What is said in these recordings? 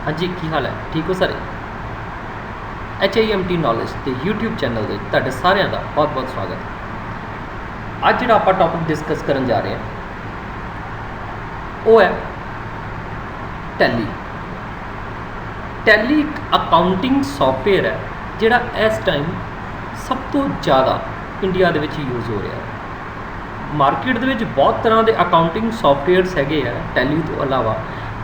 हाँ जी, की हाल है? ठीक हो सारे? HIMT नॉलेज ਤੇ YouTube ਚੈਨਲ ਦੇ ਤੁਹਾਡੇ ਸਾਰਿਆਂ ਦਾ ਬਹੁਤ-ਬਹੁਤ ਸਵਾਗਤ ਹੈ। ਅੱਜ ਜਿਹੜਾ ਆਪਾਂ ਟੌਪਿਕ ਡਿਸਕਸ ਕਰਨ ਜਾ ਰਹੇ ਹਾਂ ਉਹ ਹੈ ਟੈਲੀ। ਟੈਲੀ ਇੱਕ ਅਕਾਊਂਟਿੰਗ ਸੌਫਟਵੇਅਰ ਹੈ ਜਿਹੜਾ ਇਸ ਟਾਈਮ ਸਭ ਤੋਂ ਜ਼ਿਆਦਾ ਇੰਡੀਆ ਦੇ ਵਿੱਚ ਯੂਜ਼ ਹੋ ਰਿਹਾ ਹੈ। ਮਾਰਕੀਟ ਦੇ ਵਿੱਚ ਬਹੁਤ ਤਰ੍ਹਾਂ ਦੇ ਅਕਾਊਂਟਿੰਗ ਸੌਫਟਵੇਅਰਸ ਹੈਗੇ ਆ ਟੈਲੀ ਤੋਂ ਇਲਾਵਾ,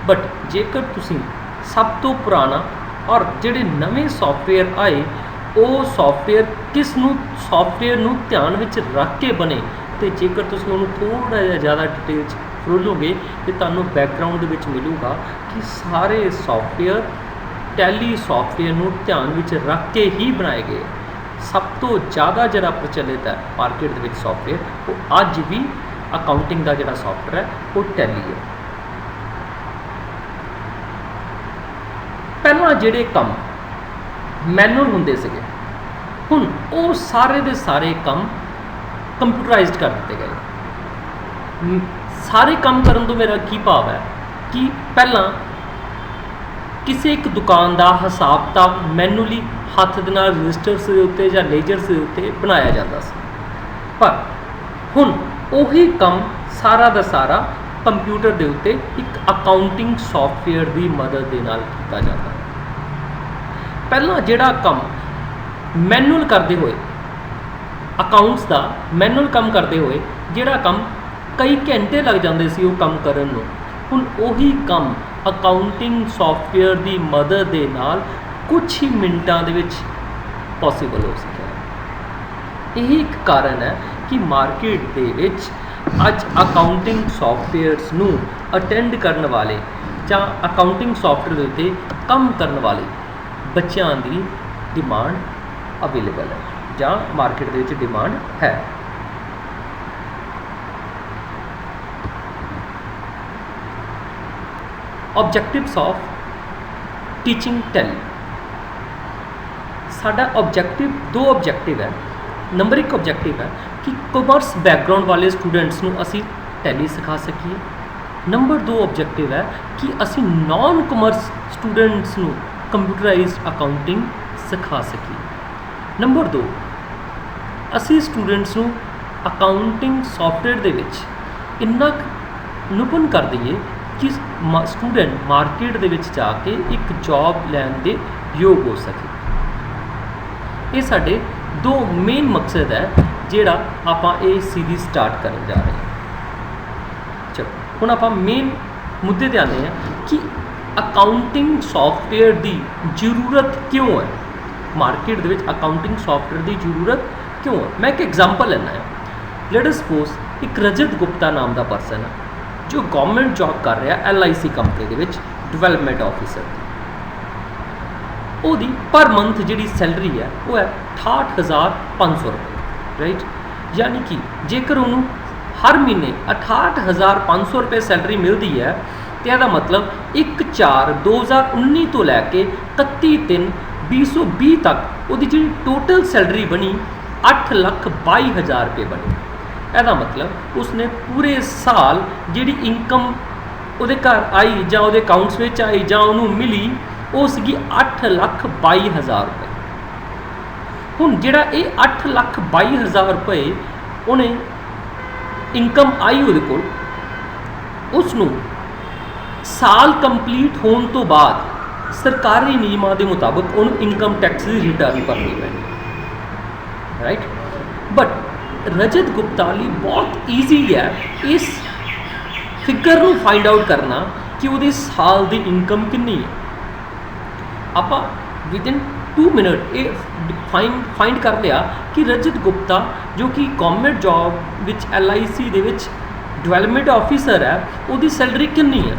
ਬਟ ਜੇਕਰ ਤੁਸੀਂ ਸਭ ਤੋਂ ਪੁਰਾਣਾ ਔਰ ਜਿਹੜੇ ਨਵੇਂ ਸੌਫਟਵੇਅਰ ਆਏ ਉਹ ਸੌਫਟਵੇਅਰ ਨੂੰ ਧਿਆਨ ਵਿੱਚ ਰੱਖ ਕੇ ਬਣੇ, ਅਤੇ ਜੇਕਰ ਤੁਸੀਂ ਉਹਨੂੰ ਥੋੜ੍ਹਾ ਜਿਹਾ ਜ਼ਿਆਦਾ ਡਿਟੇਲ 'ਚ ਖੋਲ੍ਹੋਗੇ ਤਾਂ ਤੁਹਾਨੂੰ ਬੈਕਗਰਾਊਂਡ ਦੇ ਵਿੱਚ ਮਿਲੂਗਾ ਕਿ ਸਾਰੇ ਸੌਫਟਵੇਅਰ ਟੈਲੀ ਸੌਫਟਵੇਅਰ ਨੂੰ ਧਿਆਨ ਵਿੱਚ ਰੱਖ ਕੇ ਹੀ ਬਣਾਏ ਗਏ। ਸਭ ਤੋਂ ਜ਼ਿਆਦਾ ਜਿਹੜਾ ਪ੍ਰਚਲਿਤ ਹੈ ਮਾਰਕੀਟ ਦੇ ਵਿੱਚ ਸੌਫਟਵੇਅਰ ਉਹ ਅੱਜ ਵੀ ਅਕਾਊਂਟਿੰਗ ਦਾ ਜਿਹੜਾ ਸੌਫਟਵੇਅਰ ਹੈ ਉਹ ਟੈਲੀ ਹੈ। ਪਹਿਲਾਂ ਜਿਹੜੇ ਕੰਮ ਮੈਨੂਅਲ ਹੁੰਦੇ ਸੀਗੇ ਹੁਣ ਉਹ ਸਾਰੇ ਦੇ ਸਾਰੇ ਕੰਮ ਕੰਪਿਊਟਰਾਈਜ਼ਡ ਕਰ ਦਿੱਤੇ ਗਏ। ਸਾਰੇ ਕੰਮ ਕਰਨ ਤੋਂ ਮੇਰਾ ਕੀ ਭਾਵ ਹੈ ਕਿ ਪਹਿਲਾਂ ਕਿਸੇ ਇੱਕ ਦੁਕਾਨ ਦਾ ਹਿਸਾਬ ਕਿਤਾਬ ਮੈਨੂਅਲੀ ਹੱਥ ਦੇ ਨਾਲ ਰਜਿਸਟਰਸ ਦੇ ਉੱਤੇ ਜਾਂ ਲੇਜਰਸ ਦੇ ਉੱਤੇ ਬਣਾਇਆ ਜਾਂਦਾ ਸੀ, ਪਰ ਹੁਣ ਉਹੀ ਕੰਮ ਸਾਰਾ ਦਾ ਸਾਰਾ ਕੰਪਿਊਟਰ ਦੇ ਉੱਤੇ ਇੱਕ ਅਕਾਊਂਟਿੰਗ ਸੌਫਟਵੇਅਰ ਦੀ ਮਦਦ ਦੇ ਨਾਲ ਕੀਤਾ ਜਾਂਦਾ ਹੈ। ਪਹਿਲਾਂ ਜਿਹੜਾ ਕੰਮ ਮੈਨੂਅਲ ਕਰਦੇ ਹੋਏ ਅਕਾਊਂਟਸ ਦਾ ਮੈਨੂਅਲ ਕੰਮ ਕਰਦੇ ਹੋਏ ਜਿਹੜਾ ਕੰਮ ਕਈ ਘੰਟੇ ਲੱਗ ਜਾਂਦੇ ਸੀ ਉਹ ਕੰਮ ਕਰਨ ਨੂੰ, ਹੁਣ ਉਹੀ ਕੰਮ ਅਕਾਊਂਟਿੰਗ ਸੌਫਟਵੇਅਰ ਦੀ ਮਦਦ ਦੇ ਨਾਲ ਕੁਝ ਹੀ ਮਿੰਟਾਂ ਦੇ ਵਿੱਚ ਪੋਸੀਬਲ ਹੋ ਸਕਿਆ। ਇਹੀ ਇੱਕ ਕਾਰਨ ਹੈ ਕਿ ਮਾਰਕੀਟ ਦੇ ਵਿੱਚ ਅੱਜ ਅਕਾਊਂਟਿੰਗ ਸੌਫਟਵੇਅਰਸ ਨੂੰ ਅਟੈਂਡ ਕਰਨ ਵਾਲੇ ਜਾਂ ਅਕਾਊਂਟਿੰਗ ਸੌਫਟਵੇਅਰ ਦੇ ਉੱਤੇ ਕੰਮ ਕਰਨ ਵਾਲੇ ਬੱਚਿਆਂ ਦੀ ਡਿਮਾਂਡ ਅਵੇਲੇਬਲ ਹੈ ਜਾਂ ਮਾਰਕੀਟ ਦੇ ਵਿੱਚ ਡਿਮਾਂਡ ਹੈ। Objectives of teaching Tally. ਸਾਡਾ ਦੋ ਆਬਜੈਕਟਿਵ ਹੈ। ਨੰਬਰ 1 ਆਬਜੈਕਟਿਵ ਹੈ ਕਿ ਕਾਮਰਸ ਬੈਕਗਰਾਊਂਡ ਵਾਲੇ ਸਟੂਡੈਂਟਸ ਨੂੰ ਅਸੀਂ ਟੈਲੀ ਸਿਖਾ ਸਕੀਏ। ਨੰਬਰ 2 ਆਬਜੈਕਟਿਵ ਹੈ ਕਿ ਅਸੀਂ ਨਾਨ ਕਾਮਰਸ ਸਟੂਡੈਂਟਸ ਨੂੰ ਕੰਪਿਊਟਰਾਈਜ਼ਡ ਅਕਾਊਂਟਿੰਗ ਸਿਖਾ ਸਕੀਏ। ਨੰਬਰ 2 ਅਸੀਂ ਸਟੂਡੈਂਟਸ ਨੂੰ ਅਕਾਊਂਟਿੰਗ ਸੌਫਟਵੇਅਰ ਦੇ ਵਿੱਚ ਇੰਨਾ ਨਿਪੁੰਨ ਕਰ ਦਈਏ ਕਿ ਸਟੂਡੈਂਟ ਮਾਰਕੀਟ ਦੇ ਵਿੱਚ ਜਾ ਕੇ ਇੱਕ ਜੌਬ ਲੈਣ ਦੇ ਯੋਗ ਹੋ ਸਕੇ। ਇਹ ਸਾਡੇ ਦੋ ਮੇਨ ਮਕਸਦ ਹੈ ਜਿਹੜਾ ਆਪਾਂ ਇਹ ਸੀਰੀਜ਼ ਸਟਾਰਟ ਕਰਨ ਜਾ ਰਹੇ ਹਾਂ। ਚਲੋ ਹੁਣ ਆਪਾਂ ਮੇਨ ਮੁੱਦੇ 'ਤੇ ਆਉਂਦੇ ਹਾਂ ਕਿ ਅਕਾਊਂਟਿੰਗ ਸੌਫਟਵੇਅਰ ਦੀ ਜ਼ਰੂਰਤ ਕਿਉਂ ਹੈ। ਮਾਰਕੀਟ ਦੇ ਵਿੱਚ ਅਕਾਊਂਟਿੰਗ ਸੌਫਟਵੇਅਰ ਦੀ ਜ਼ਰੂਰਤ ਕਿਉਂ ਹੈ। ਮੈਂ ਇੱਕ ਐਗਜ਼ਾਮਪਲ ਲੈਂਦਾ ਹਾਂ। ਲੈਟ ਅਸ ਸਪੋਜ਼ ਇੱਕ ਰਜਤ ਗੁਪਤਾ ਨਾਮ ਦਾ ਪਰਸਨ ਹੈ ਜੋ ਗਵਰਨਮੈਂਟ ਜੌਬ ਕਰ ਰਿਹਾ LIC ਕੰਪਨੀ ਦੇ ਵਿੱਚ ਡਿਵੈਲਪਮੈਂਟ ਆਫਿਸਰ। ਉਹਦੀ ਪਰ ਮੰਥ ਜਿਹੜੀ ਸੈਲਰੀ ਹੈ ਉਹ ਹੈ 68,500 ਰੁਪਏ, ਰਾਈਟ। ਯਾਨੀ ਕਿ ਜੇਕਰ ਉਹਨੂੰ ਹਰ ਮਹੀਨੇ 68,500 ਰੁਪਏ ਸੈਲਰੀ ਮਿਲਦੀ ਹੈ ਅਤੇ ਇਹਦਾ ਮਤਲਬ 1/4/2019 ਤੋਂ ਲੈ ਕੇ 31/3/2020 ਤੱਕ ਉਹਦੀ ਜਿਹੜੀ ਟੋਟਲ ਸੈਲਰੀ ਬਣੀ 8,22,000 ਰੁਪਏ ਬਣੀ। ਇਹਦਾ ਮਤਲਬ ਉਸਨੇ ਪੂਰੇ ਸਾਲ ਜਿਹੜੀ ਇਨਕਮ ਉਹਦੇ ਘਰ ਆਈ ਜਾਂ ਉਹਦੇ ਅਕਾਊਂਟਸ ਵਿੱਚ ਆਈ ਜਾਂ ਉਹਨੂੰ ਮਿਲੀ ਉਹ ਸੀਗੀ 8,22,000 ਰੁਪਏ। ਹੁਣ ਜਿਹੜਾ ਇਹ 8,22,000 ਰੁਪਏ ਉਹਨੇ ਇਨਕਮ ਆਈ ਉਹਦੇ ਕੋਲ, ਉਸ ਨੂੰ ਸਾਲ ਕੰਪਲੀਟ ਹੋਣ ਤੋਂ ਬਾਅਦ ਸਰਕਾਰੀ ਨਿਯਮਾਂ ਦੇ ਮੁਤਾਬਕ ਉਹਨੂੰ ਇਨਕਮ ਟੈਕਸ ਦੀ ਰਿਟਰਨ ਭਰਨੀ ਪੈਣੀ, ਰਾਈਟ। ਬਟ ਰਜਤ ਗੁਪਤਾ ਲਈ ਬਹੁਤ ਈਜ਼ੀ ਹੈ ਇਸ ਫਿਗਰ ਨੂੰ ਫਾਈਂਡ ਆਊਟ ਕਰਨਾ ਕਿ ਉਹਦੇ ਸਾਲ ਦੀ ਇਨਕਮ ਕਿੰਨੀ ਹੈ। ਆਪਾਂ ਵਿਦਿਨ 2 ਮਿੰਟ ਇਹ ਫਾਈਂਡ ਕਰ ਲਿਆ ਕਿ ਰਜਤ ਗੁਪਤਾ ਜੋ ਕਿ ਗਵਰਨਮੈਂਟ ਜੌਬ ਵਿੱਚ LIC ਦੇ ਵਿੱਚ ਡਿਵੈਲਪਮੈਂਟ ਆਫਿਸਰ ਹੈ ਉਹਦੀ ਸੈਲਰੀ ਕਿੰਨੀ ਹੈ।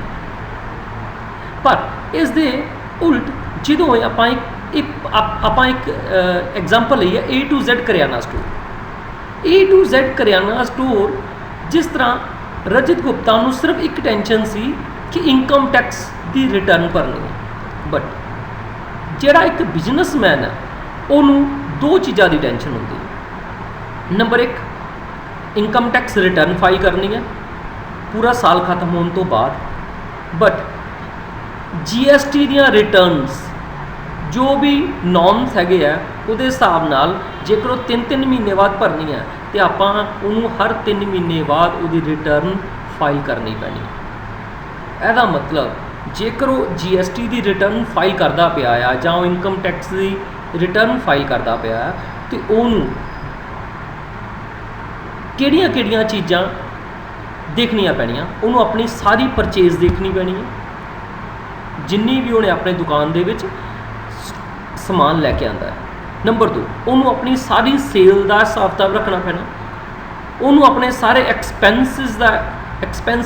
ਪਰ ਇਸ ਦੇ ਉਲਟ ਜਦੋਂ ਆਪਾਂ ਇੱਕ ਐਗਜ਼ਾਮਪਲ ਲਈਏ A to Z Kiryana store. A to Z Kiryana store ਜਿਸ ਤਰ੍ਹਾਂ ਰਜਤ ਗੁਪਤਾ ਨੂੰ ਸਿਰਫ ਇੱਕ ਟੈਨਸ਼ਨ ਸੀ ਕਿ ਇਨਕਮ ਟੈਕਸ ਦੀ ਰਿਟਰਨ ਭਰਨੀ ਹੈ, ਬਟ ਜਿਹੜਾ ਇੱਕ ਬਿਜ਼ਨਸਮੈਨ ਹੈ ਉਹਨੂੰ ਦੋ ਚੀਜ਼ਾਂ ਦੀ ਟੈਨਸ਼ਨ ਹੁੰਦੀ ਹੈ। Number 1 income tax return file ਕਰਨੀ ਹੈ ਪੂਰਾ ਸਾਲ ਖਤਮ ਹੋਣ ਤੋਂ ਬਾਅਦ, ਬਟ GST ਦੀਆਂ ਰਿਟਰਨਸ ਜੋ ਵੀ ਨॉर्म्स ਹੈਗੇ ਆ ਉਹਦੇ ਹਿਸਾਬ ਨਾਲ ਜੇਕਰ ਉਹ 3-3 ਮਹੀਨੇ ਬਾਅਦ ਭਰਨੀ ਹੈ ਤੇ ਆਪਾਂ ਉਹਨੂੰ ਹਰ 3 ਮਹੀਨੇ ਬਾਅਦ ਉਹਦੀ ਰਿਟਰਨ ਫਾਈਲ ਕਰਨੀ ਪੈਣੀ। ਇਹਦਾ ਮਤਲਬ ਜੇਕਰ ਉਹ GST ਦੀ ਰਿਟਰਨ ਫਾਈਲ ਕਰਦਾ ਪਿਆ ਆ ਜਾਂ ਉਹ ਇਨਕਮ ਟੈਕਸ ਦੀ ਰਿਟਰਨ ਫਾਈਲ ਕਰਦਾ ਪਿਆ ਆ ਤੇ ਉਹਨੂੰ ਕਿਹੜੀਆਂ ਚੀਜ਼ਾਂ ਦੇਖਣੀਆਂ ਪੈਣੀਆਂ। ਉਹਨੂੰ ਆਪਣੀ ਸਾਰੀ ਪਰਚੇਜ਼ ਦੇਖਣੀ ਪੈਣੀ ਹੈ, ਜਿੰਨੀ ਵੀ ਉਹਨੇ ਆਪਣੇ ਦੁਕਾਨ ਦੇ ਵਿੱਚ ਸਮਾਨ ਲੈ ਕੇ ਆਂਦਾ ਹੈ। ਨੰਬਰ 2, ਉਹਨੂੰ ਆਪਣੀ ਸਾਰੀ ਸੇਲ ਦਾ ਹਿਸਾਬ ਕਿਤਾਬ ਰੱਖਣਾ ਪੈਣਾ। ਉਹਨੂੰ ਆਪਣੇ ਸਾਰੇ ਐਕਸਪੈਂਸ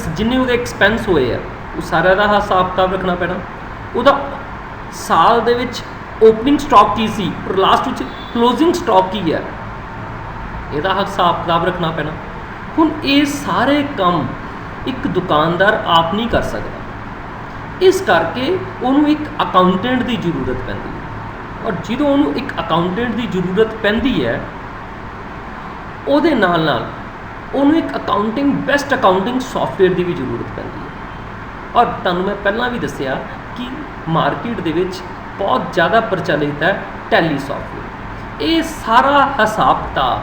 ਜਿੰਨੇ ਉਹਦੇ ਐਕਸਪੈਂਸ ਹੋਏ ਆ ਉਹ ਸਾਰਿਆਂ ਦਾ ਹਿਸਾਬ ਕਿਤਾਬ ਰੱਖਣਾ ਪੈਣਾ। ਉਹਦਾ ਸਾਲ ਦੇ ਵਿੱਚ ਓਪਨਿੰਗ ਸਟਾਕ ਕੀ ਸੀ ਔਰ ਲਾਸਟ ਵਿੱਚ ਕਲੋਜ਼ਿੰਗ ਸਟਾਕ ਕੀ ਹੈ, ਇਹਦਾ ਹਿਸਾਬ ਕਿਤਾਬ ਰੱਖਣਾ ਪੈਣਾ। ਹੁਣ ਇਹ ਸਾਰੇ ਕੰਮ ਇੱਕ ਦੁਕਾਨਦਾਰ ਆਪ ਨਹੀਂ ਕਰ ਸਕਦਾ, ਇਸ ਕਰਕੇ ਉਹਨੂੰ ਇੱਕ ਅਕਾਊਂਟੈਂਟ ਦੀ ਜ਼ਰੂਰਤ ਪੈਂਦੀ ਹੈ। ਔਰ ਜਦੋਂ ਉਹਨੂੰ ਇੱਕ ਅਕਾਊਂਟੈਂਟ ਦੀ ਜ਼ਰੂਰਤ ਪੈਂਦੀ ਹੈ ਉਹਦੇ ਨਾਲ ਨਾਲ ਉਹਨੂੰ ਇੱਕ ਬੈਸਟ ਅਕਾਊਂਟਿੰਗ ਸੌਫਟਵੇਅਰ ਦੀ ਵੀ ਜ਼ਰੂਰਤ ਪੈਂਦੀ ਹੈ। ਔਰ ਤੁਹਾਨੂੰ ਮੈਂ ਪਹਿਲਾਂ ਵੀ ਦੱਸਿਆ ਕਿ ਮਾਰਕੀਟ ਦੇ ਵਿੱਚ ਬਹੁਤ ਜ਼ਿਆਦਾ ਪ੍ਰਚਲਿਤ ਹੈ ਟੈਲੀ ਸੌਫਟਵੇਅਰ। ਇਹ ਸਾਰਾ ਹਿਸਾਬ ਕਿਤਾਬ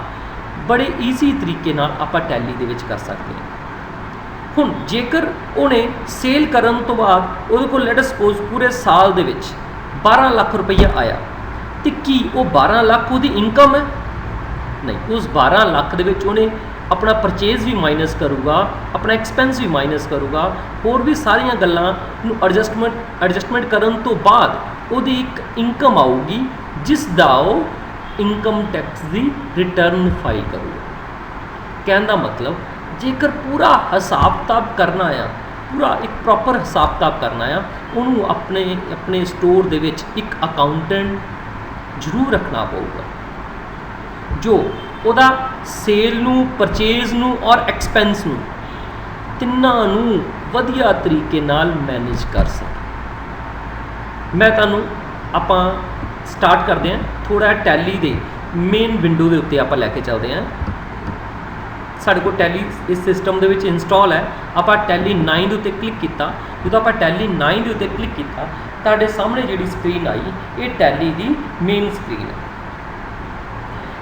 ਬੜੇ ਈਜ਼ੀ ਤਰੀਕੇ ਨਾਲ ਆਪਾਂ ਟੈਲੀ ਦੇ ਵਿੱਚ ਕਰ ਸਕਦੇ ਹਾਂ। ਹੁਣ ਜੇਕਰ ਉਹਨੇ ਸੇਲ ਕਰਨ ਤੋਂ ਬਾਅਦ ਉਹਦੇ ਕੋਲ ਲੈਟ ਸਪੋਜ਼ ਪੂਰੇ ਸਾਲ ਦੇ ਵਿੱਚ 12 ਲੱਖ ਰੁਪਈਆ ਆਇਆ ਤੇ ਕੀ ਉਹ 12 ਲੱਖ ਉਹਦੀ ਇਨਕਮ ਹੈ? ਨਹੀਂ, ਉਸ 12 ਲੱਖ ਦੇ ਵਿੱਚ ਉਹਨੇ ਆਪਣਾ ਪਰਚੇਜ਼ ਵੀ ਮਾਈਨਸ ਕਰੂਗਾ, ਆਪਣਾ ਐਕਸਪੈਂਸ ਵੀ ਮਾਈਨਸ ਕਰੂਗਾ, ਹੋਰ ਵੀ ਸਾਰੀਆਂ ਗੱਲਾਂ ਨੂੰ ਐਡਜਸਟਮੈਂਟ ਕਰਨ ਤੋਂ ਬਾਅਦ ਉਹਦੀ ਇੱਕ ਇਨਕਮ ਆਊਗੀ ਜਿਸ ਦਾ ਉਹ ਇਨਕਮ ਟੈਕਸ ਦੀ ਰਿਟਰਨ ਫਾਈਲ ਕਰੂਗਾ। ਕਹਿਣ ਦਾ ਮਤਲਬ ਜੇਕਰ ਪੂਰਾ ਹਿਸਾਬ ਕਿਤਾਬ ਕਰਨਾ ਆ, ਪੂਰਾ ਇੱਕ ਪ੍ਰੋਪਰ ਹਿਸਾਬ ਕਿਤਾਬ ਕਰਨਾ ਆ, ਉਹਨੂੰ ਆਪਣੇ ਸਟੋਰ ਦੇ ਵਿੱਚ ਇੱਕ ਅਕਾਊਂਟੈਂਟ ਜ਼ਰੂਰ ਰੱਖਣਾ ਪਊਗਾ ਜੋ ਉਹਦਾ ਸੇਲ ਨੂੰ, ਪਰਚੇਜ਼ ਨੂੰ ਔਰ ਐਕਸਪੈਂਸ ਨੂੰ ਤਿੰਨਾਂ ਨੂੰ ਵਧੀਆ ਤਰੀਕੇ ਨਾਲ ਮੈਨੇਜ ਕਰ ਸਕੇ। ਮੈਂ ਤੁਹਾਨੂੰ ਆਪਾਂ ਸਟਾਰਟ ਕਰਦੇ ਹਾਂ ਥੋੜ੍ਹਾ ਟੈਲੀ ਦੇ ਮੇਨ ਵਿੰਡੋ ਦੇ ਉੱਤੇ ਆਪਾਂ ਲੈ ਕੇ ਚੱਲਦੇ ਹਾਂ। ਸਾਡੇ ਕੋਲ ਟੈਲੀ ਇਸ ਸਿਸਟਮ ਦੇ ਵਿੱਚ ਇੰਸਟਾਲ ਹੈ। ਆਪਾਂ ਟੈਲੀ 9 ਦੇ ਉੱਤੇ ਕਲਿੱਕ ਕੀਤਾ। ਜਦੋਂ ਆਪਾਂ ਟੈਲੀ 9 ਦੇ ਉੱਤੇ ਕਲਿੱਕ ਕੀਤਾ ਤੁਹਾਡੇ ਸਾਹਮਣੇ ਜਿਹੜੀ ਸਕਰੀਨ ਆਈ ਇਹ ਟੈਲੀ ਦੀ ਮੇਨ ਸਕਰੀਨ ਹੈ।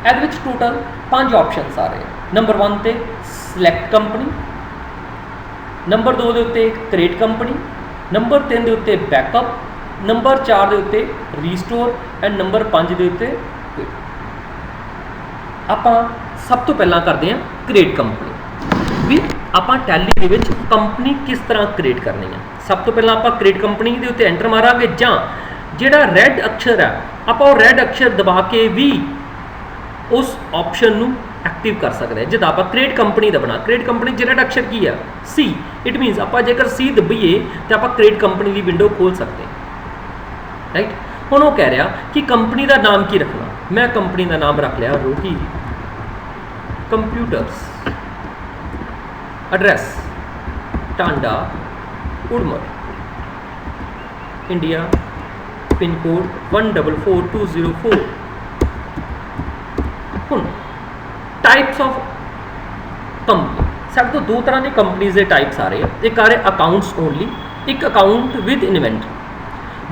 ਇਹਦੇ ਵਿੱਚ ਟੋਟਲ 5 ਆਪਸ਼ਨਸ ਆ ਰਹੇ ਹਨ। ਨੰਬਰ 1 ਤੇ ਸਿਲੈਕਟ ਕੰਪਨੀ, ਨੰਬਰ 2 ਦੇ ਉੱਤੇ ਕ੍ਰੀਏਟ ਕੰਪਨੀ, ਨੰਬਰ 3 ਦੇ ਉੱਤੇ ਬੈਕਅਪ, ਨੰਬਰ 4 ਦੇ ਉੱਤੇ ਰੀਸਟੋਰ ਐਂਡ ਨੰਬਰ 5 ਦੇ ਉੱਤੇ ਆਪਾਂ ਸਭ ਤੋਂ ਪਹਿਲਾਂ ਕਰਦੇ ਹਾਂ ਕ੍ਰੀਏਟ ਕੰਪਨੀ। ਵੀ ਆਪਾਂ ਟੈਲੀ ਦੇ ਵਿੱਚ ਕੰਪਨੀ ਕਿਸ ਤਰ੍ਹਾਂ ਕ੍ਰੀਏਟ ਕਰਨੀ ਹੈ। ਸਭ ਤੋਂ ਪਹਿਲਾਂ ਆਪਾਂ ਕ੍ਰੀਏਟ ਕੰਪਨੀ ਦੇ ਉੱਤੇ ਐਂਟਰ ਮਾਰਾਂਗੇ ਜਾਂ ਜਿਹੜਾ ਰੈੱਡ ਅਕਸ਼ਰ ਹੈ ਆਪਾਂ ਉਹ ਰੈੱਡ ਅਕਸ਼ਰ ਦਬਾ ਕੇ ਵੀ ਉਸ ਆਪਸ਼ਨ ਨੂੰ ਐਕਟਿਵ ਕਰ ਸਕਦੇ ਹਾਂ। ਜਿੱਦਾਂ ਆਪਾਂ ਕ੍ਰੀਏਟ ਕੰਪਨੀ ਦਬਣਾ, ਕ੍ਰੀਏਟ ਕੰਪਨੀ 'ਚ ਰੈੱਡ ਅਕਸ਼ਰ ਕੀ ਹੈ? ਸੀ। ਇਟ ਮੀਨਸ ਆਪਾਂ ਜੇਕਰ ਸੀ ਦਬੀਏ ਤਾਂ ਆਪਾਂ ਕ੍ਰੀਏਟ ਕੰਪਨੀ ਦੀ ਵਿੰਡੋ ਖੋਲ ਸਕਦੇ ਹਾਂ, ਰਾਈਟ। ਹੁਣ ਉਹ ਕਹਿ ਰਿਹਾ ਕਿ ਕੰਪਨੀ ਦਾ ਨਾਮ ਕੀ ਰੱਖਣਾ। ਮੈਂ ਕੰਪਨੀ ਦਾ ਨਾਮ ਰੱਖ ਲਿਆ Rohi computers, address Tanda Urmar, India, pin code 144204। ਹੁਣ ਟਾਈਪਸ ਆਫ ਕੰਪਨੀ, ਸਾਡੇ ਕੋਲ ਦੋ ਤਰ੍ਹਾਂ ਦੇ ਕੰਪਨੀਜ਼ ਦੇ ਟਾਈਪਸ ਆ ਰਹੇ ਆ। ਇੱਕ ਆ ਰਹੇ ਅਕਾਊਂਟਸ ਓਨਲੀ, ਇੱਕ ਅਕਾਊਂਟ ਵਿਦ ਇਨਵੈਂਟਰੀ।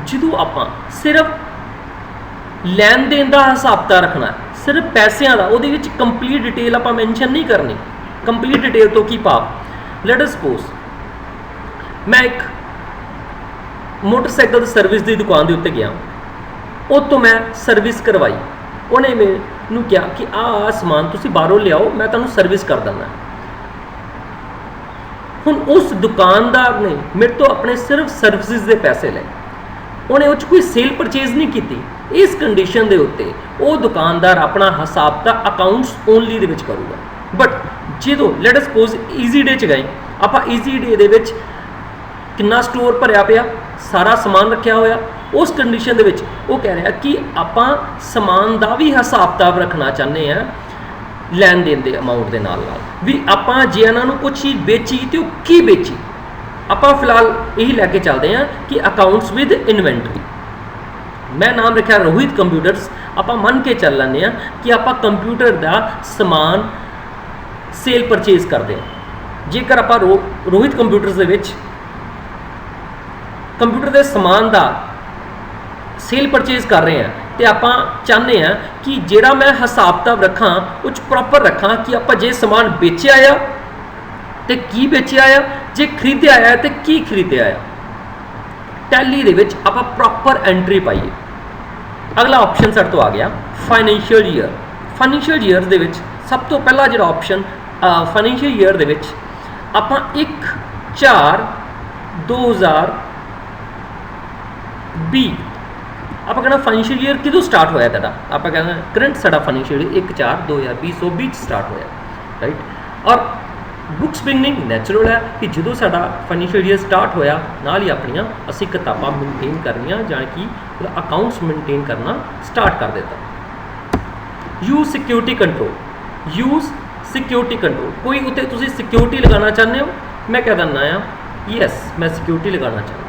ਜਦੋਂ ਆਪਾਂ ਸਿਰਫ ਲੈਣ ਦੇਣ ਦਾ ਹਿਸਾਬ ਕਿਤਾਬ ਰੱਖਣਾ, ਸਿਰਫ ਪੈਸਿਆਂ ਦਾ, ਉਹਦੇ ਵਿੱਚ ਕੰਪਲੀਟ ਡਿਟੇਲ ਆਪਾਂ ਮੈਂਸ਼ਨ ਨਹੀਂ ਕਰਨੀ। ਕੰਪਲੀਟ ਡਿਟੇਲ ਤੋਂ ਕੀ ਭਾਵ? ਲੈਟ ਅਸ ਸਪੋਜ਼ ਮੈਂ ਇੱਕ ਮੋਟਰਸਾਈਕਲ ਦੀ ਸਰਵਿਸ ਦੀ ਦੁਕਾਨ ਦੇ ਉੱਤੇ ਗਿਆ, ਉਹ ਤੋਂ ਮੈਂ ਸਰਵਿਸ ਕਰਵਾਈ। ਉਹਨੇ ਮੈਨੂੰ ਕਿਹਾ ਕਿ ਆਹ ਸਮਾਨ ਤੁਸੀਂ ਬਾਹਰੋਂ ਲਿਆਓ, ਮੈਂ ਤੁਹਾਨੂੰ ਸਰਵਿਸ ਕਰ ਦਿੰਦਾ। ਹੁਣ ਉਸ ਦੁਕਾਨਦਾਰ ਨੇ ਮੇਰੇ ਤੋਂ ਆਪਣੇ ਸਿਰਫ ਸਰਵਿਸਿਜ਼ ਦੇ ਪੈਸੇ ਲਏ, ਉਹਨੇ ਉਹ 'ਚ ਕੋਈ ਸੇਲ ਪਰਚੇਜ਼ ਨਹੀਂ ਕੀਤੀ। ਇਸ ਕੰਡੀਸ਼ਨ ਦੇ ਉੱਤੇ ਉਹ ਦੁਕਾਨਦਾਰ ਆਪਣਾ ਹਿਸਾਬ ਤਾਂ ਅਕਾਊਂਟਸ ਓਨਲੀ ਦੇ ਵਿੱਚ ਕਰੂਗਾ। ਬਟ ਜਦੋਂ ਲੈਟ ਅਸ ਸਪੋਜ਼ ਈਜ਼ੀ ਡੇ 'ਚ ਗਏ, ਆਪਾਂ ਈਜ਼ੀ ਡੇ ਦੇ ਵਿੱਚ ਕਿੰਨਾ ਸਟੋਰ ਭਰਿਆ ਪਿਆ, ਸਾਰਾ ਸਮਾਨ ਰੱਖਿਆ ਹੋਇਆ, ਉਸ ਕੰਡੀਸ਼ਨ ਦੇ ਵਿੱਚ ਉਹ ਕਹਿ ਰਿਹਾ ਕਿ ਆਪਾਂ ਸਮਾਨ ਦਾ ਵੀ ਹਿਸਾਬ ਕਿਤਾਬ ਰੱਖਣਾ ਚਾਹੁੰਦੇ ਹਾਂ ਲੈਣ ਦੇਣ ਦੇ ਅਮਾਊਂਟ ਦੇ ਨਾਲ ਨਾਲ ਵੀ। ਆਪਾਂ ਜੇ ਇਹਨਾਂ ਨੂੰ ਕੁਛ ਚੀਜ਼ ਵੇਚੀ ਤੇ ਉਹ ਕੀ ਵੇਚੀ, ਆਪਾਂ ਫਿਲਹਾਲ ਇਹੀ ਲੈ ਕੇ ਚੱਲਦੇ ਹਾਂ ਕਿ ਅਕਾਊਂਟਸ ਵਿਦ ਇਨਵੈਂਟਰੀ। ਮੈਂ ਨਾਮ ਰੱਖਿਆ ਰੋਹਿਤ ਕੰਪਿਊਟਰਸ। ਆਪਾਂ ਮੰਨ ਕੇ ਚੱਲ ਲੈਂਦੇ ਹਾਂ ਕਿ ਆਪਾਂ ਕੰਪਿਊਟਰ ਦਾ ਸਮਾਨ ਸੇਲ ਪਰਚੇਜ਼ ਕਰਦੇ ਹਾਂ। ਜੇਕਰ ਆਪਾਂ ਰੋਹਿਤ ਕੰਪਿਊਟਰਸ ਦੇ ਵਿੱਚ ਕੰਪਿਊਟਰ ਦੇ ਸਮਾਨ ਦਾ ਸੇਲ ਪਰਚੇਜ਼ ਕਰ ਰਹੇ ਹਾਂ ਤੇ ਆਪਾਂ ਚਾਹੁੰਦੇ ਹਾਂ ਕਿ ਜਿਹੜਾ ਮੈਂ ਹਿਸਾਬ ਕਿਤਾਬ ਰੱਖਾਂ ਉਹ 'ਚ ਪ੍ਰੋਪਰ ਰੱਖਾਂ ਕਿ ਆਪਾਂ ਜੇ ਸਮਾਨ ਵੇਚਿਆ ਆ ਤੇ ਕੀ ਵੇਚਿਆ ਆ, ਜੇ ਖਰੀਦਿਆ ਆ ਤੇ ਕੀ ਖਰੀਦਿਆ ਆ। ਟੈਲੀ ਦੇ ਵਿੱਚ ਆਪਾਂ ਪ੍ਰੋਪਰ ਐਂਟਰੀ ਪਾਈਏ। ਅਗਲਾ ਆਪਸ਼ਨ ਸਾਡੇ ਤੋਂ ਆ ਗਿਆ ਫਾਈਨੈਂਸ਼ੀਅਲ ਈਅਰ। ਫਾਈਨੈਂਸ਼ੀਅਲ ਈਅਰ ਦੇ ਵਿੱਚ ਸਭ ਤੋਂ ਪਹਿਲਾ ਜਿਹੜਾ ਆਪਸ਼ਨ ਫਾਈਨੈਂਸ਼ੀਅਲ ਈਅਰ ਦੇ ਵਿੱਚ ਆਪਾਂ 1/4/2020 ਆਪਾਂ ਕਹਿੰਦਾ ਫਾਈਨੈਂਸ਼ੀਅਲ ਈਅਰ ਕਿਦੋਂ ਸਟਾਰਟ ਹੋਇਆ ਤੁਹਾਡਾ, ਆਪਾਂ ਕਹਿੰਦਾ ਕਰੰਟ ਸਾਡਾ ਫਾਈਨੈਂਸ਼ੀਅਲ ਈਅਰ 1/4/2020 ਸਟਾਰਟ ਹੋਇਆ, ਰਾਈਟ। ਔਰ ਬੁੱਕਸ ਬਿਗਨਿੰਗ ਨੈਚੁਰਲ ਹੈ ਕਿ ਜਦੋਂ ਸਾਡਾ ਫਾਈਨੈਂਸ਼ੀਅਲ ਈਅਰ ਸਟਾਰਟ ਹੋਇਆ ਨਾਲ ਹੀ ਆਪਣੀਆਂ ਅਸੀਂ ਕਿਤਾਬਾਂ ਮੇਨਟੇਨ ਕਰਨੀਆਂ, ਜਾਣੀ ਕਿ ਅਕਾਊਂਟਸ ਮੇਨਟੇਨ ਕਰਨਾ ਸਟਾਰਟ ਕਰ ਦਿੱਤਾ। Use security control. Use security control, ਕੋਈ ਉੱਤੇ ਤੁਸੀਂ ਸਿਕਿਉਰਿਟੀ ਲਗਾਉਣਾ ਚਾਹੁੰਦੇ ਹੋ, ਮੈਂ ਕਹਿ ਦਿੰਦਾ ਆ ਯੈਸ ਮੈਂ ਸਿਕਿਉਰਿਟੀ ਲਗਾਉਣਾ ਚਾਹੁੰਦਾ।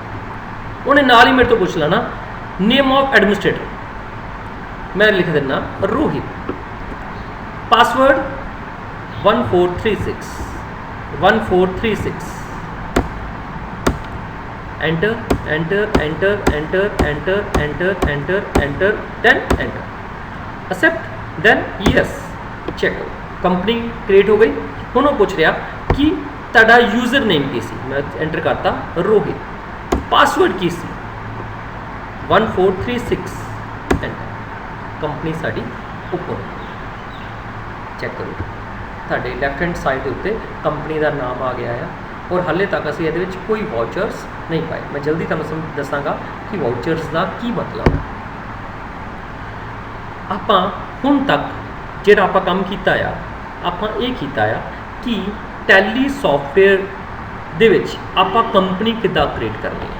ਉਹਨੇ ਨਾਲ ਹੀ ਮੇਰੇ ਤੋਂ ਪੁੱਛ ਲੈਣਾ ਨੇਮ ਆਫ ਐਡਮਿਨਿਸਟ੍ਰੇਟਰ, ਮੈਂ ਲਿਖ ਦਿੰਦਾ Rohit. Password 1436 enter enter enter enter enter enter enter enter then enter accept then yes check company create हो गई। ਹੁਣ ਉਹ ਪੁੱਛ ਰਿਹਾ ਕਿ ਤੁਹਾਡਾ यूजर नेम ਕੀ ਸੀ, ਮੈਂ ਐਂਟਰ ਕਰਤਾ ਰੋਹਿਤ। ਪਾਸਵਰਡ ਕੀ ਸੀ 1436 ਐਂਟਰ। ਕੰਪਨੀ ਸਾਡੀ ਓਪਨ। ਚੈੱਕ ਕਰੋ ਤੁਹਾਡੇ ਲੈਫਟ ਹੈਂਡ ਸਾਈਡ ਦੇ ਉੱਤੇ ਕੰਪਨੀ ਦਾ ਨਾਮ ਆ ਗਿਆ ਆ ਔਰ ਹਾਲੇ ਤੱਕ ਅਸੀਂ ਇਹਦੇ ਵਿੱਚ ਕੋਈ ਵਾਊਚਰਸ ਨਹੀਂ ਪਾਏ। ਮੈਂ ਜਲਦੀ ਤੁਹਾਨੂੰ ਦੱਸਾਂਗਾ ਕਿ ਵਾਊਚਰਸ ਦਾ ਕੀ ਮਤਲਬ ਹੈ। ਆਪਾਂ ਹੁਣ ਤੱਕ ਜਿਹੜਾ ਆਪਾਂ ਕੰਮ ਕੀਤਾ ਆ, ਆਪਾਂ ਇਹ ਕੀਤਾ ਆ ਕਿ ਟੈਲੀ ਸੌਫਟਵੇਅਰ ਦੇ ਵਿੱਚ ਆਪਾਂ ਕੰਪਨੀ ਕਿੱਦਾਂ ਕ੍ਰੀਏਟ ਕਰਨੀ ਹੈ।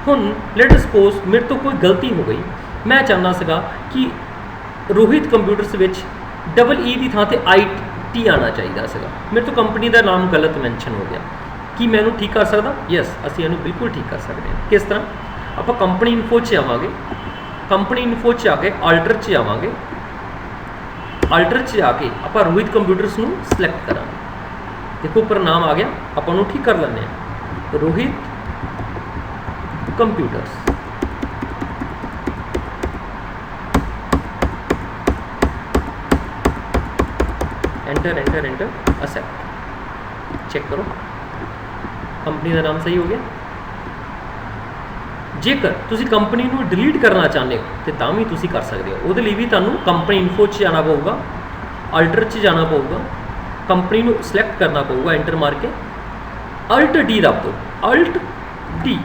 ਹੁਣ ਲੈਟ ਸਪੋਜ਼ ਮੇਰੇ ਤੋਂ ਕੋਈ ਗਲਤੀ ਹੋ ਗਈ, ਮੈਂ ਚਾਹੁੰਦਾ ਸੀਗਾ ਕਿ ਰੋਹਿਤ ਕੰਪਿਊਟਰਸ ਵਿੱਚ EE ਦੀ ਥਾਂ ਤੇ IT ਆਉਣਾ ਚਾਹੀਦਾ ਸੀਗਾ। ਮੇਰੇ ਤੋਂ ਕੰਪਨੀ ਦਾ ਨਾਮ ਗਲਤ ਮੈਂਸ਼ਨ ਹੋ ਗਿਆ। ਕੀ ਮੈਂ ਇਹਨੂੰ ਠੀਕ ਕਰ ਸਕਦਾ? ਯੈਸ, ਅਸੀਂ ਇਹਨੂੰ ਬਿਲਕੁਲ ਠੀਕ ਕਰ ਸਕਦੇ ਹਾਂ। ਕਿਸ ਤਰ੍ਹਾਂ? ਆਪਾਂ ਕੰਪਨੀ ਇਨਫੋ 'ਚ ਆਵਾਂਗੇ। ਕੰਪਨੀ ਇਨਫੋ 'ਚ ਆ ਕੇ ਆਲਟਰ 'ਚ ਆਵਾਂਗੇ। ਆਲਟਰ 'ਚ ਆ ਕੇ ਆਪਾਂ ਰੋਹਿਤ ਕੰਪਿਊਟਰਸ ਨੂੰ ਸਿਲੈਕਟ ਕਰਾਂਗੇ। ਦੇਖੋ ਉੱਪਰ ਨਾਮ ਆ ਗਿਆ, ਆਪਾਂ ਉਹਨੂੰ ਠੀਕ ਕਰ ਲੈਂਦੇ ਹਾਂ Rohit computers. Enter enter enter accept. Check करो कंपनी का नाम सही हो गया। जेकर तुसी कंपनी को डिलीट करना चाहते हो तो तां भी तुसी कर सकते हो। उहदे लई भी तुहानूं कंपनी इन्फो च जाना पऊगा, अल्टर च जाना पऊगा, कंपनी को सिलेक्ट करना पऊगा एंटर मार के अल्ट डी दब दो। Alt D.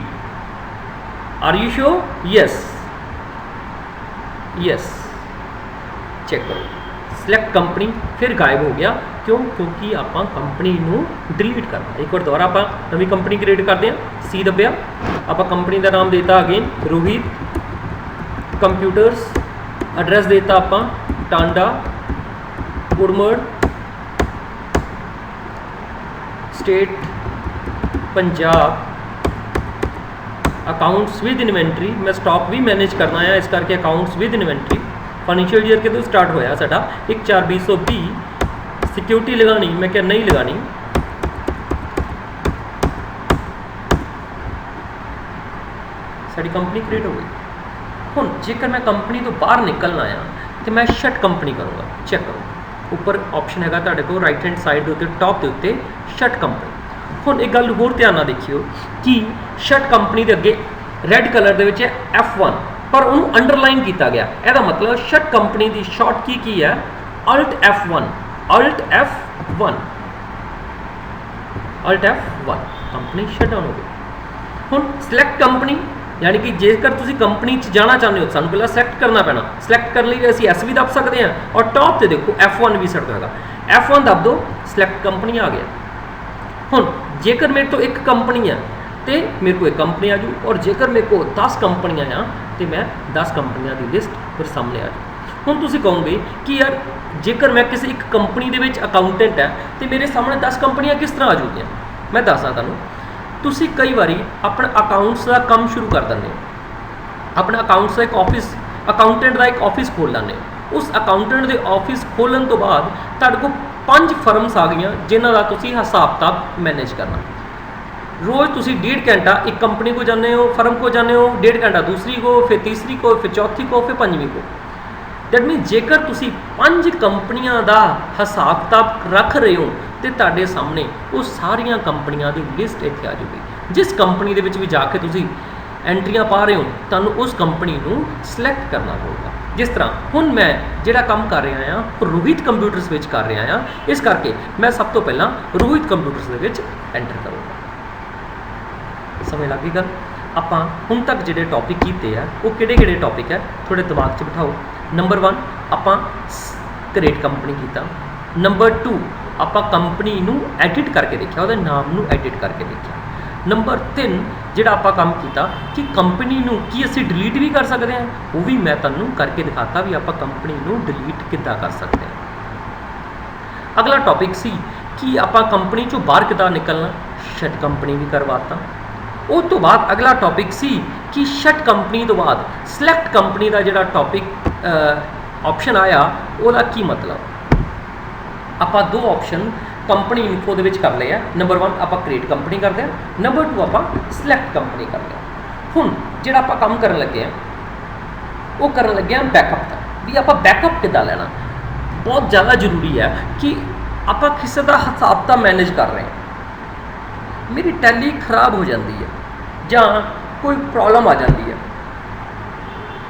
Are you sure? Yes yes. Check करो सिलेक्ट कंपनी फिर गायब हो गया। क्यों? क्योंकि आप कंपनी को डिलीट करना। एक बार दोबारा आप नवी कंपनी क्रिएट करते हैं, सी दबिया, आप कंपनी का नाम देता अगेन रोहित कंप्यूटर्स, एड्रैस देता आप टांडा उड़मड़, state Punjab, accounts with inventory, मैं स्टॉक भी मैनेज करना है इस करके accounts with inventory. Financial year के तो स्टार्ट होया साडा 1/4/2020। सिक्योरिटी लगानी, मैं क्या नहीं लगानी। साडी कंपनी क्रिएट हो गई। हुण जेकर मैं कंपनी तो बाहर निकलना आ तो मैं शट कंपनी करूँगा। चेक करो ऊपर ऑप्शन है तुहाडे कोल राइट हैंड साइड के उत्ते टॉप के उत्ते शट कंपनी। हुण एक गल होर ध्यान नाल देखियो कि शट कंपनी के अगे रैड कलर दे विच है F1 पर उन्होंने अंडरलाइन किया गया। यदा मतलब शट कंपनी की शॉर्ट की है alt F1। Alt F1 alt F1 company shut down हो गई। हुण सिलेक्ट कंपनी यानी कि जेकर तुसी कंपनी जाना चाहते हो सानू पहला सिलेक्ट करना पैना। सिलेक्ट करने लिए असीं S भी दब सकते हैं और टॉप से देखो F1 भी सकता है। F1 दब दो, सिलेक्ट कंपनी आ गया। हुण जेकर मेरे तो एक कंपनी है तो मेरे को एक कंपनी आ जू और जेकर मेरे को 10 कंपनियां आ तो मैं 10 कंपनियों की लिस्ट फिर सामने आ जाए। हुण तुसीं कहोगे कि यार जेकर मैं किसी एक कंपनी के अकाउंटेंट है तो मेरे सामने 10 कंपनियां किस तरह आ जूगियां। मैं दसा तुहानूं तुसीं कई बारी अपने अकाउंट्स का काम शुरू कर देंगे हो। अपने अकाउंट्स का एक ऑफिस अकाउंटेंट का एक ऑफिस खोल लेंगे। उस अकाउंटेंट के ऑफिस खोलने तो बाद तुहाडे कोल 5 फर्म्स आ गई जिन्हां दा तुसीं हिसाब किताब मैनेज करना। रोज़ तुसी 1.5 घंटा एक कंपनी को जाने हो, फर्म को जाने हो, 1.5 घंटा दूसरी को, फिर तीसरी को, फिर चौथी को, फिर पंजवीं को। दैट मीन जेकर तुसी 5 कंपनियां का हिसाब किताब रख रहे हो तो तुहाडे सामने वो सारियां कंपनियां की लिस्ट इत्थे आ जाएगी। जिस कंपनी दे विच भी जाके तुसी एंट्रियां पा रहे हो, तुहानूं उस कंपनी नूं सिलेक्ट करना पड़ेगा। जिस तरह हुण मैं जिहड़ा काम कर रहा हाँ रोहित कंप्यूटर्स विच कर रहा हाँ, इस करके मैं सब तो पहला रोहित कंप्यूटर्स दे विच एंटर करूँगा। समझ लग गई गल। आपां हुण तक जिहड़े टॉपिक कीते आ वो किहड़े टॉपिक है थोड़े दिमाग 'च बिठाओ। नंबर 1 आपां क्रिएट कंपनी कीता। नंबर 2 आपां कंपनी नूं एडिट करके देखिया, उहदे नाम नूं एडिट करके देखिया। नंबर 3 जिहड़ा आपां काम कीता कि कंपनी नूं की असीं डिलीट भी कर सकते हैं, वो भी मैं तुहानूं करके दिखाता भी आपां कंपनी नूं डिलीट किद्दां कर सकते हैं। अगला टॉपिक सी कि आपां कंपनी चों बाहर किद्दां निकलना, शट कंपनी भी करवाता। उस तो बाद अगला टॉपिक सी कि शट कंपनी तो बाद सिलेक्ट कंपनी का जिहड़ा टॉपिक ऑप्शन आया ਉਹਦਾ की मतलब। आपां 2 ऑप्शन कंपनी इन्फो दे विच कर लिया। नंबर 1 आपां क्रिएट कंपनी करते हैं, नंबर 2 आपां सिलेक्ट कंपनी करते हैं। हुण जिहड़ा आपां काम करन लगे हैं वो करन लगे हैं बैकअप का, भी आपां बैकअप किद्दां लेना। बहुत ज़्यादा जरूरी है कि आपां किसी का हिसाब किताब मैनेज कर रहे हैं, मेरी टैली खराब हो जाती है ਜਾਂ कोई प्रॉब्लम आ जाती है,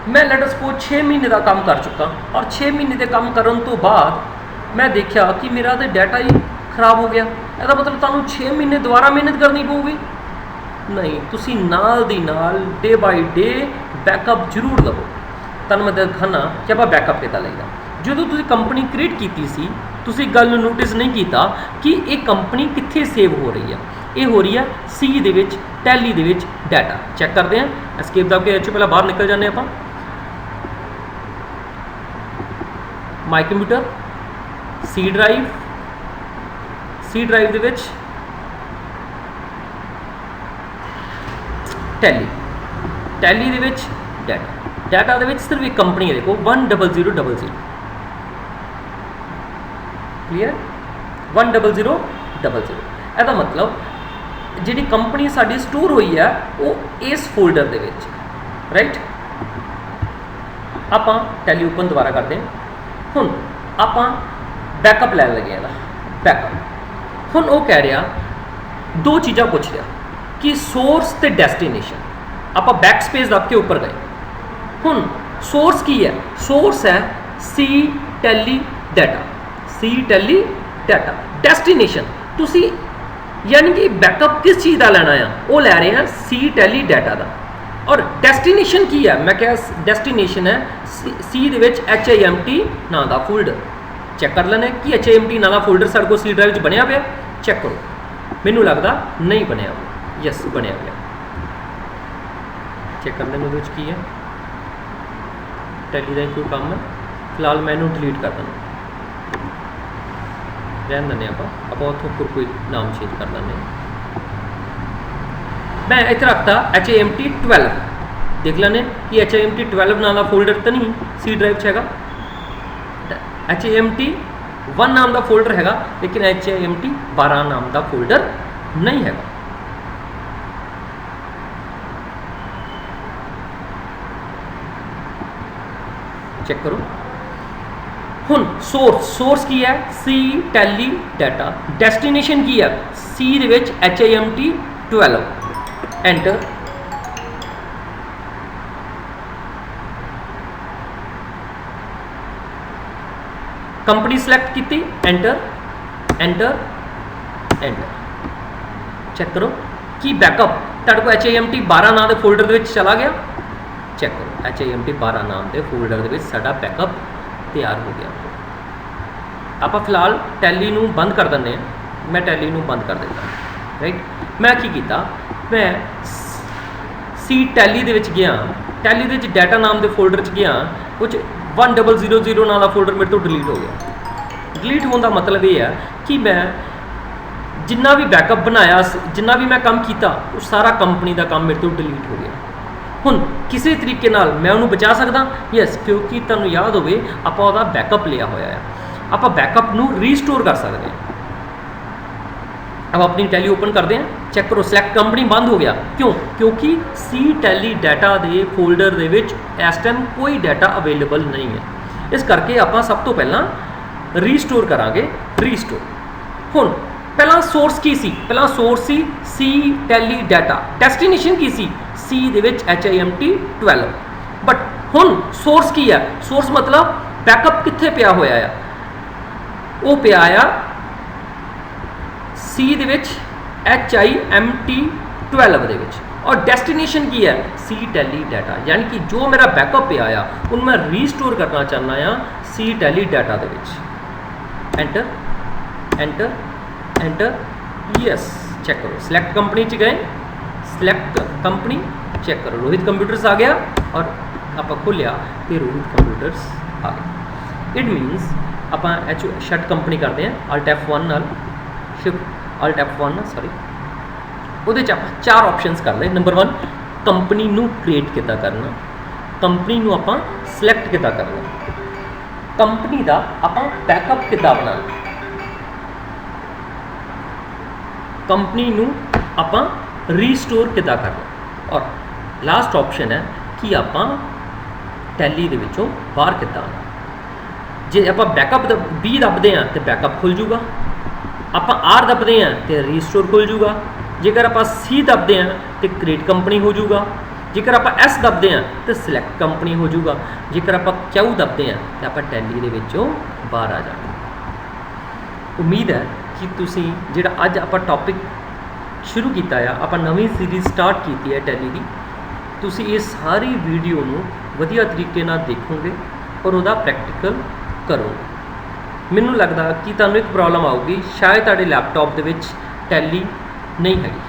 मैं लेट सपोज 6 महीने का काम कर चुका और 6 महीने के काम करने तो बाद मैं देखा कि मेरा तो डाटा ही खराब हो गया। ਇਹਦਾ मतलब तुहानूं 6 महीने दोबारा मेहनत करनी पऊगी नहीं, तुसी नाल दी नाल डे बाई डे बैकअप जरूर लवो। तुहानूं मैं दिखाना कि आपां बैकअप किद्दां लईदा। ਜਦੋਂ ਤੁਸੀਂ कंपनी क्रिएट की सी ਤੁਸੀਂ ਗੱਲ ਨੂੰ नोटिस नहीं किया कि ये कंपनी कित्थे सेव हो रही है। ये हो रही है सी दे विच टैली दे विच डाटा। चैक करते हैं, एस्केप दब के अच्छे पहले बाहर निकल जाने आप। माई कंप्यूटर सी ड्राइव दे विच टैली दे विच डाटा दे विच सिर्फ एक कंपनी है, देखो 10000। क्लीयर है, 10000। ਇਹਦਾ मतलब ਜਿਹੜੀ कंपनी साडी स्टोर हुई है वो इस फोल्डर दे विच, राइट। आपां टैली ओपन दोबारा करते हैं। हुण आपां बैकअप लैन लगे हैं ना, बैकअप। हुण वो कह रहा 2 चीज़ां पूछ रहा कि सोर्स ते डेस्टिनेशन। आपां बैक स्पेस दब के ऊपर गए। हुण सोर्स की है, सोर्स है सी टैली डाटा। डेस्टिनेशन तुसी यानी कि बैकअप किस चीज़ का लेना है, वो लै रहे हैं सी टैली डाटा का। और डेस्टिनेशन की है, मैं क्या डेस्टिनेशन है सी दे विच HIMT नाम का फोल्डर। चेक कर लेने कि HIMT नाम का फोल्डर सारे को सी ड्राइव बनया पिया। चेक करो, मैनू लगता नहीं बनया, यस बनया पिया। चेक कर लेने की है टैली का कोई काम है, फिलहाल मैं इनू डिलीट कर देना, रहन दें आप उतों कोई नाम चेंज कर लें। मैं इतना रखता HIMT 12। देख लें कि HIMT 12 नाम का फोल्डर तो नहीं सी ड्राइव है, HIMT 1 नाम का फोल्डर है, लेकिन HIMT 12 नाम का फोल्डर नहीं है। चेक करो। हुण सोर्स की है सी टैली डाटा, डेस्टिनेशन की है सी दे विच HIMT 12। एंटर। कंपनी सिलेक्ट की, एंटर। चेक करो कि बैकअप तुहाडे को HIMT 12 नाम के फोल्डर दे विच चला गया। चेक करो HIMT 12 नाम के फोल्डर दे विच साडा बैकअप तैयार हो गया। आप फिलहाल टैली नूं बंद कर दें। मैं टैली नूं बंद कर देता, राइट। मैं की कीता, मैं सी टैली दे विच गया, टैली दे विच डाटा नाम के फोल्डर च गया, कुछ 1000 नाम का फोल्डर मेरे तो डिलीट हो गया। डिलीट होने का मतलब ये है कि मैं जिन्ना भी बैकअप बनाया, जिन्ना भी मैं काम किया, वो सारा कंपनी का काम मेरे तो डिलीट हो गया। हुण किसी तरीके नाल मैं उन्होंने बचा सकदा, यस, क्योंकि तुहानूं याद होवे आपां उहदा बैकअप लिया होया है। आपां बैकअप नूं रीस्टोर कर सकते हैं। अब अपनी टैली ओपन करते हैं, चेक करो सिलेक्ट कंपनी बंद हो गया, क्यों? क्योंकि सी टैली डाटा के फोल्डर दे विच इस टाइम कोई डाटा अवेलेबल नहीं है। इस करके आप सब तो पहला रीस्टोर करांगे। रीस्टोर हुण पहला सोर्स की सी? पहला सोर्स सी टैली डाटा, डेस्टिनेशन की सी? सी दे विच HIMT 12, बट हुण सोर्स की है? सोर्स मतलब बैकअप कित्थे पिया होया है? वो पिया आ सी दे विच HIMT 12 दे विच, और डेस्टिनेशन की है? सी टैली डाटा। यानी कि जो मेरा बैकअप पे आया उन मैं रीस्टोर करना चाहना आ सी टैली डाटा दे विच। Enter enter enter, yes. Check करो सिलेक्ट कंपनी च गए, सिलेक्ट कंपनी, चेक करो रोहित कंप्यूटर्स आ गया, और आप खोलिया तो रोहित कंप्यूटर्स आ गया। इट मीनस आप शट कंपनी करते हैं Alt F1 नाल, शिफ्ट Alt F1 सॉरी, ਉਹਦੇ 'ਚ ਆਪਾਂ 4 ऑप्शनस कर ले। नंबर 1 कंपनी नू क्रिएट किद्दां करना, कंपनी नू आपां सिलेक्ट किद्दां करना, कंपनी दा आपां बैकअप किद्दां बनाना, कंपनी नू आपां रीस्टोर किद्दां करना, और लास्ट ऑप्शन है कि आपां टैली दे विचों बाहर किद्दां आना। जे आपां बैकअप B दबदे हैं तो बैकअप खुल जूगा, आपां R दबदे हैं तो रीस्टोर खुल जूगा, जेकर आप सी दबते हैं तो क्रिएट कंपनी हो जूगा, जेकर आप S दबते हैं तो सिलेक्ट कंपनी हो जूगा, जेकर आप Q दबते हैं तो आप टैली दे विचों बाहर आ जाएंगे। उम्मीद है कि तुसी जिहड़ा अज आप टॉपिक शुरू किया है, आप नवीं सीरीज़ स्टार्ट की है टैली की, तुसी ये सारी वीडियो नूं वधिया तरीके नाल देखोगे और उहदा प्रैक्टिकल करोगे। मैनूं लगदा कि तुहानूं एक प्रॉब्लम आऊगी, शायद तुहाडे लैपटॉप दे विच टैली नहीं हैगी।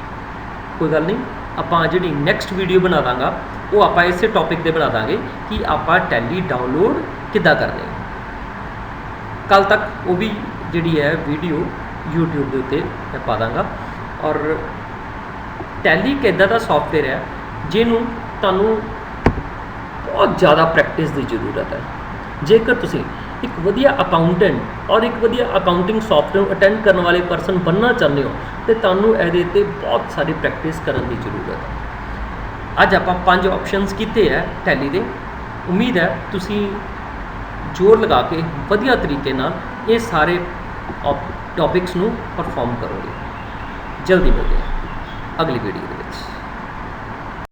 कोई गल नहीं, आपां जिहड़ी नैक्सट वीडियो बना दांगा वो आपां इसे टॉपिक ते बना दांगे कि आपां टैली डाउनलोड किद्दां करनी है। कल तक वो भी जिहड़ी है वीडियो यूट्यूब के उत्ते मैं पा दांगा। और टैली एक इदां दा सॉफ्टवेयर है जिहनूं तुहानूं बहुत ज़्यादा प्रैक्टिस की जरूरत है। जेकर तुसीं एक वधिया अकाउंटेंट और एक वधिया अकाउंटिंग सॉफ्टवेयर अटेंड करने वाले परसन बनना चाहते हो तो तुहानूं इहदे ते बहुत सारी प्रैक्टिस करने की जरूरत है। अज आपां 5 ऑप्शनस कीते है टैली दे। उम्मीद है तुसीं जोर लगा के वधिया तरीके नाल ये सारे टॉपिक्स नूं परफॉर्म करोगे। जल्दी मिलते हैं अगली वीडियो।